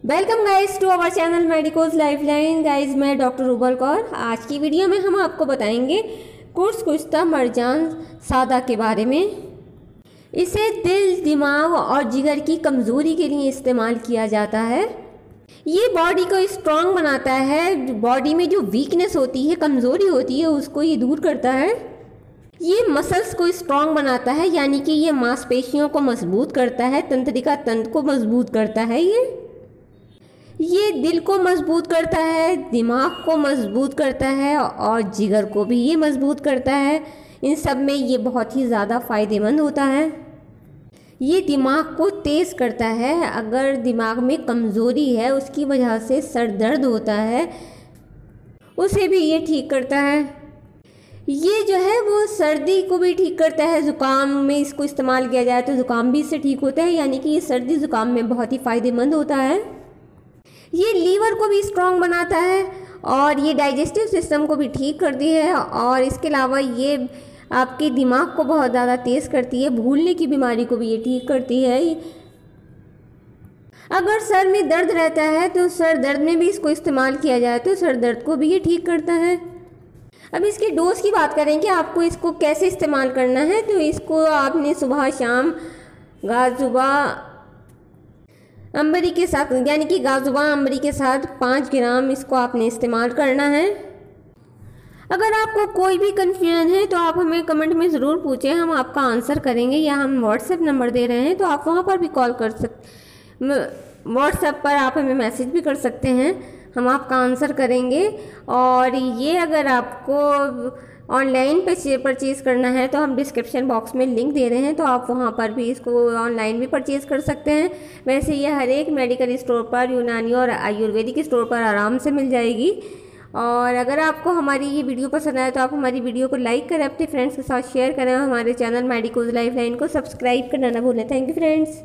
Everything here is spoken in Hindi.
Welcome guys to our channel Medicos Lifeline. Guys मैं डॉक्टर रूबल कौर। आज की वीडियो में हम आपको बताएंगे कुर्स कुश्ता मरजान सादा के बारे में। इसे दिल, दिमाग और जिगर की कमज़ोरी के लिए इस्तेमाल किया जाता है। ये बॉडी को स्ट्रॉन्ग बनाता है। बॉडी में जो वीकनेस होती है, कमज़ोरी होती है, उसको ये दूर करता है। ये मसल्स को स्ट्रॉन्ग बनाता है, यानी कि ये मांसपेशियों को मजबूत करता है, तंत्रिका तंत्र को मजबूत करता है। ये दिल को मजबूत करता है, दिमाग को मजबूत करता है और जिगर को भी ये मजबूत करता है। इन सब में ये बहुत ही ज़्यादा फ़ायदेमंद होता है। ये दिमाग को तेज़ करता है। अगर दिमाग में कमज़ोरी है, उसकी वजह से सर दर्द होता है, उसे भी ये ठीक करता है। ये जो है वो सर्दी को भी ठीक करता है। ज़ुकाम में इसको इस्तेमाल किया जाए तो ज़ुकाम भी इससे ठीक होता है, यानी कि ये सर्दी ज़ुकाम में बहुत ही फ़ायदेमंद होता है। ये लीवर को भी स्ट्रॉन्ग बनाता है और ये डाइजेस्टिव सिस्टम को भी ठीक करती है। और इसके अलावा ये आपके दिमाग को बहुत ज़्यादा तेज़ करती है। भूलने की बीमारी को भी ये ठीक करती है। अगर सर में दर्द रहता है तो सर दर्द में भी इसको इस्तेमाल किया जाए तो सर दर्द को भी ये ठीक करता है। अब इसके डोज की बात करें कि आपको इसको कैसे इस्तेमाल करना है, तो इसको आपने सुबह शाम गाजुबा अंबरी के साथ, यानी कि गाजुबा अंबरी के साथ 5 ग्राम इसको आपने इस्तेमाल करना है। अगर आपको कोई भी कन्फ्यूजन है तो आप हमें कमेंट में ज़रूर पूछें, हम आपका आंसर करेंगे। या हम व्हाट्सएप नंबर दे रहे हैं तो आप वहाँ पर भी कॉल कर व्हाट्सएप पर आप हमें मैसेज भी कर सकते हैं, हम आपका आंसर करेंगे। और ये अगर आपको ऑनलाइन पे परचेज़ करना है तो हम डिस्क्रिप्शन बॉक्स में लिंक दे रहे हैं, तो आप वहाँ पर भी इसको ऑनलाइन भी परचेज़ कर सकते हैं। वैसे ये हर एक मेडिकल स्टोर पर, यूनानी और आयुर्वेदिक स्टोर पर आराम से मिल जाएगी। और अगर आपको हमारी ये वीडियो पसंद आए तो आप हमारी वीडियो को लाइक करें, अपने फ्रेंड्स के साथ शेयर करें, हमारे चैनल मेडिकोज लाइफलाइन को सब्सक्राइब करना ना भूलें। Thank you friends.